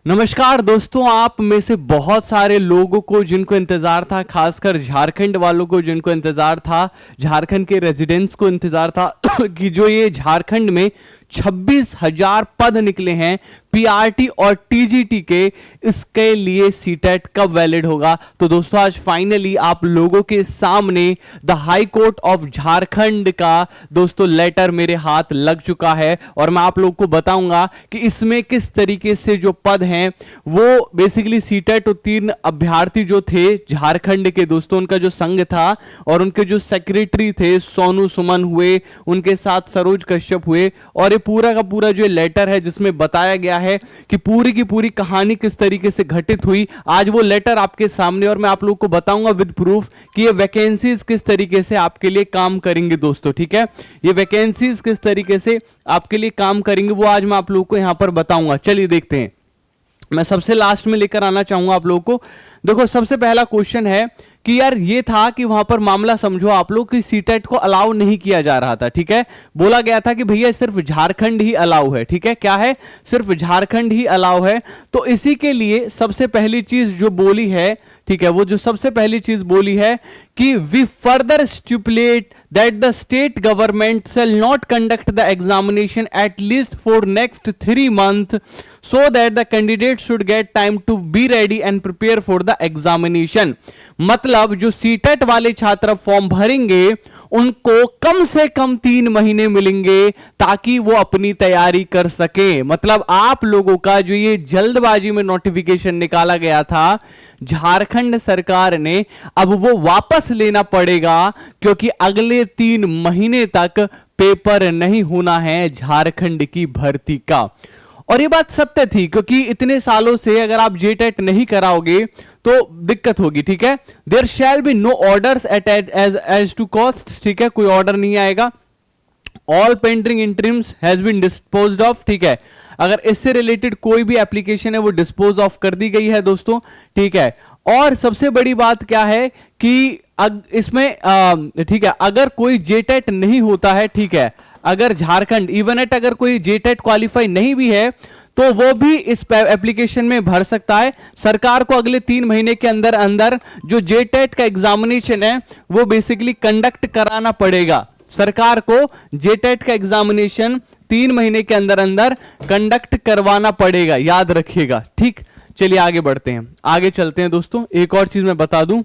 नमस्कार दोस्तों, आप में से बहुत सारे लोगों को जिनको इंतजार था, खासकर झारखंड वालों को जिनको इंतजार था, झारखंड के रेजिडेंट्स को इंतजार था कि जो ये झारखंड में 26,000 पद निकले हैं पीआरटी और टीजीटी के, इसके लिए सीटेट कब वैलिड होगा। तो दोस्तों आज फाइनली आप लोगों के सामने the high court of Jharkhand का दोस्तों लेटर मेरे हाथ लग चुका है और मैं आप लोगों को बताऊंगा कि इसमें किस तरीके से जो पद हैं वो बेसिकली सीटेट उत्तीर्ण अभ्यर्थी जो थे झारखंड के दोस्तों, उनका जो संघ था और उनके जो सेक्रेटरी थे सोनू सुमन हुए, उनके साथ सरोज कश्यप हुए, और पूरा का पूरा जो लेटर है जिसमें बताया गया है कि पूरी की पूरी कहानी किस तरीके से घटित हुई, आज वो लेटर आपके सामने और मैं आप लोगों को बताऊंगा विद प्रूफ कि ये वैकेंसीज किस तरीके से आपके लिए काम करेंगे दोस्तों। ठीक है, ये वैकेंसीज किस तरीके से आपके लिए काम करेंगे वो आज मैं आप लोगों को यहां पर बताऊंगा। चलिए देखते हैं। मैं सबसे लास्ट में लेकर आना चाहूंगा आप लोगों को। देखो, सबसे पहला क्वेश्चन है कि यार ये था कि वहां पर मामला समझो आप लोग कि सीटेट को अलाउ नहीं किया जा रहा था। ठीक है, बोला गया था कि भैया सिर्फ झारखंड ही अलाउ है। ठीक है, क्या है, सिर्फ झारखंड ही अलाउ है। तो इसी के लिए सबसे पहली चीज जो बोली है, ठीक है, वो जो सबसे पहली चीज बोली है कि we further stipulate that the state government shall not conduct the examination at least for next 3 months so that the candidate should get time to be ready and prepare for the examination। मतलब जो CTET वाले छात्र form भरेंगे उनको कम से कम 3 महीने मिलेंगे ताकि वो अपनी तैयारी कर सके। मतलब आप लोगों का जो ये जल्दबाजी में नोटिफिकेशन निकाला गया था झारखंड सरकार ने, अब वो वापस लेना पड़ेगा क्योंकि अगले 3 महीने तक पेपर नहीं होना है झारखंड की भर्ती का। और ये बात सत्य थी क्योंकि इतने सालों से अगर आप जेटेट नहीं कराओगे तो दिक्कत होगी। ठीक है, there shall be no orders as to cost. ठीक है, कोई ऑर्डर नहीं आएगा। All pending interims has been disposed of. ठीक है, अगर इससे रिलेटेड कोई भी एप्लीकेशन है वो डिस्पोज ऑफ कर दी गई है दोस्तों। ठीक है, और सबसे बड़ी बात क्या है कि इसमें ठीक है, अगर कोई जेटेट नहीं होता है, ठीक है, अगर झारखंड इवन एट अगर कोई जेटेट क्वालिफाई नहीं भी है तो वो भी इस एप्लीकेशन में भर सकता है। सरकार को अगले 3 महीने के अंदर अंदर जो जेटेट का एग्जामिनेशन है वो बेसिकली कंडक्ट कराना पड़ेगा। सरकार को जेटेट का एग्जामिनेशन 3 महीने के अंदर अंदर कंडक्ट करवाना पड़ेगा, याद रखिएगा। ठीक, चलिए आगे बढ़ते हैं, आगे चलते हैं दोस्तों। एक और चीज मैं बता दूं,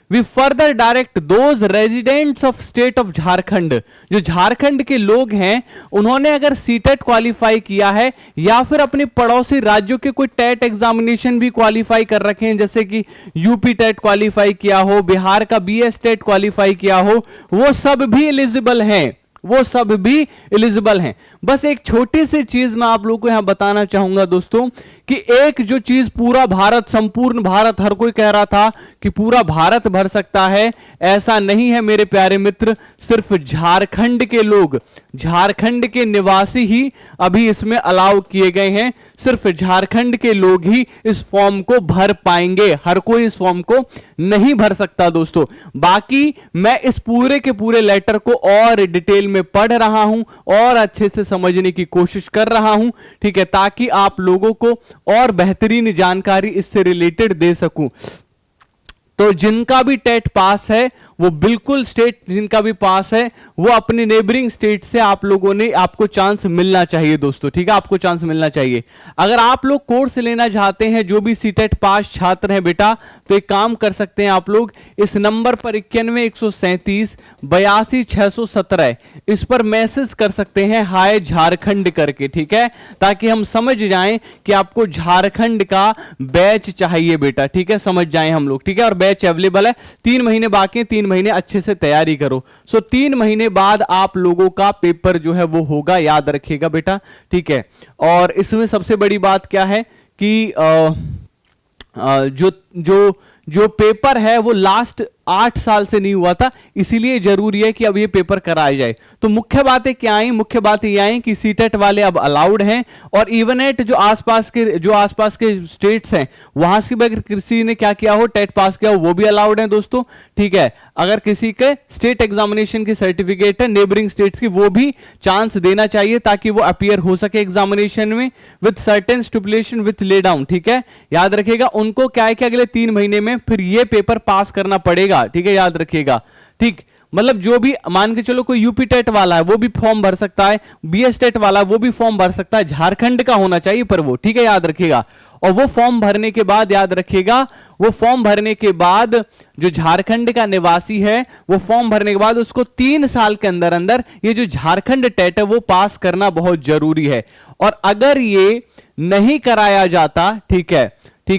we further direct those residents of state of Jharkhand, जो झारखंड के लोग हैं उन्होंने अगर सीटेट क्वालिफाई किया है या फिर अपने पड़ोसी राज्यों के कोई टेट एग्जामिनेशन भी क्वालिफाई कर रखे हैं, जैसे कि यूपी टेट क्वालिफाई किया हो, बिहार का बीएस टेट क्वालिफाई किया हो, वो सब भी एलिजिबल हैं, वो सब भी एलिजिबल हैं। बस एक छोटी सी चीज मैं आप लोगों को यहां बताना चाहूंगा दोस्तों कि एक जो चीज पूरा भारत, संपूर्ण भारत, हर कोई कह रहा था कि पूरा भारत भर सकता है, ऐसा नहीं है मेरे प्यारे मित्र। सिर्फ झारखंड के लोग, झारखंड के निवासी ही अभी इसमें अलाउ किए गए हैं। सिर्फ झारखंड के लोग ही इस फॉर्म को भर पाएंगे, हर कोई इस फॉर्म को नहीं भर सकता दोस्तों। बाकी मैं इस पूरे के पूरे लेटर को और डिटेल में पढ़ रहा हूं और अच्छे से समझने की कोशिश कर रहा हूं, ठीक है, ताकि आप लोगों को और बेहतरीन जानकारी इससे रिलेटेड दे सकूं। तो जिनका भी टेट पास है वो बिल्कुल, स्टेट जिनका भी पास है वो अपने नेबरिंग स्टेट से आप लोगों ने, आपको चांस मिलना चाहिए दोस्तों। ठीक है, आपको चांस मिलना चाहिए। अगर आप लोग कोर्स लेना चाहते हैं, जो भी सीटेट पास छात्र हैं बेटा, तो एक काम कर सकते हैं आप लोग, इस नंबर पर 91,137,82,617 इस पर मैसेज कर सकते हैं हाय झारखंड करके। ठीक है, ताकि हम समझ जाएं कि आपको झारखंड का बैच चाहिए बेटा। ठीक है, समझ जाएं हम लोग। ठीक है, और बैच अवेलेबल है, 3 महीने बाकी, 3 महीने अच्छे से तैयारी करो। सो 3 महीने बाद आप लोगों का पेपर जो है वो होगा, याद रखिएगा बेटा। ठीक है, और इसमें सबसे बड़ी बात क्या है कि जो जो जो पेपर है वो लास्ट 8 साल से नहीं हुआ था, इसीलिए जरूरी है कि अब ये पेपर कराया जाए। तो मुख्य बातें क्या आई? मुख्य बातें ये आई कि सीटेट वाले अब अलाउड हैं, और इवन एट जो आसपास के स्टेट्स हैं वहां से भी अगर किसी ने क्या किया हो, टेट पास किया हो, वो भी अलाउड है दोस्तों। ठीक है, अगर किसी के स्टेट एग्जामिनेशन की सर्टिफिकेट है नेबरिंग स्टेट्स की, वो भी चांस देना चाहिए ताकि वो अपीयर हो सके एग्जामिनेशन में with certain stipulation with lay down. ठीक है, याद रखिएगा, उनको क्या है कि अगले 3 महीने में फिर ये पेपर पास करना पड़ेगा। ठीक है, याद रखिएगा। ठीक, मतलब जो भी मान के चलो कोई यूपी टेट वाला है वो भी फॉर्म भर सकता है, बीएस टेट वाला वो भी फॉर्म भर सकता है, झारखंड का होना चाहिए पर वो। ठीक है, याद रखिएगा। और वो फॉर्म भरने के बाद याद रखिएगा, वो फॉर्म भरने के बाद जो झारखंड का निवासी है वो फॉर्म भरने के बाद उसको 3 साल के अंदर अंदर ये जो झारखंड टेट है वो पास करना बहुत जरूरी है। और अगर ये नहीं कराया जाता, ठीक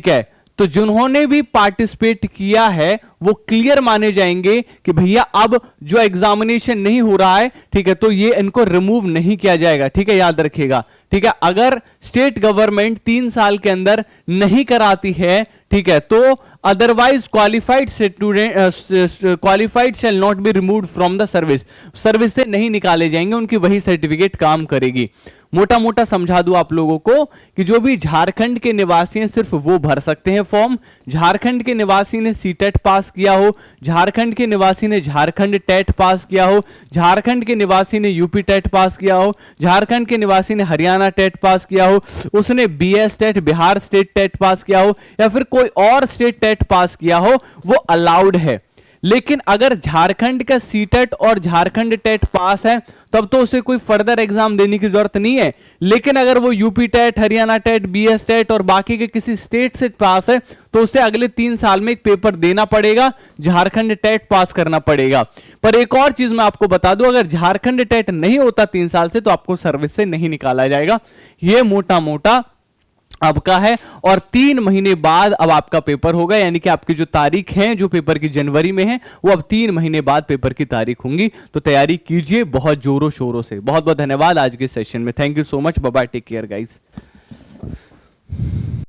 है, तो जिन्होंने भी पार्टिसिपेट किया है वो क्लियर माने जाएंगे कि भैया अब जो एग्जामिनेशन नहीं हो रहा है, ठीक है, तो ये इनको रिमूव नहीं किया जाएगा। ठीक है, याद रखिएगा। ठीक है, अगर स्टेट गवर्नमेंट 3 साल के अंदर नहीं कराती है, ठीक है, तो otherwise qualified shall not be removed from the service से नहीं निकाले जाएंगे, उनकी वही सर्टिफिकेट काम करेगी। मोटा मोटा समझा दूं आप लोगों को कि जो भी झारखंड के निवासी हैं सिर्फ वो भर सकते हैं फॉर्म। झारखंड के निवासी ने सीटेट पास किया हो, झारखंड के निवासी ने झारखंड टेट पास किया हो, झारखंड के निवासी ने यूपी टेट पास किया हो, झारखंड के निवासी ने हरियाणा टेट पास किया हो, उसने BS TET Bihar state TET पास किया हो, या फिर कोई और स्टेट टेट पास किया हो, वो अलाउड है। लेकिन अगर झारखंड का सीटेट और झारखंड टेट पास है तब तो उसे कोई फर्दर एग्जाम देने की जरूरत नहीं है। लेकिन अगर वो UP TET, Haryana TET, BS TET और बाकी के किसी स्टेट से पास है तो उसे अगले 3 साल में एक पेपर देना पड़ेगा, झारखंड टेट पास करना पड़ेगा। पर एक और चीज मैं आपको बता दूं, अगर झारखंड टेट नहीं होता 3 साल से तो आपको सर्विस से नहीं निकाला जाएगा। यह मोटा मोटा आपका है। और 3 महीने बाद अब आपका पेपर होगा, यानी कि आपकी जो तारीख है जो पेपर की जनवरी में है वो अब 3 महीने बाद पेपर की तारीख होंगी। तो तैयारी कीजिए बहुत जोरों शोरों से। बहुत बहुत धन्यवाद आज के सेशन में। Thank you so much. Bye bye, take care guys.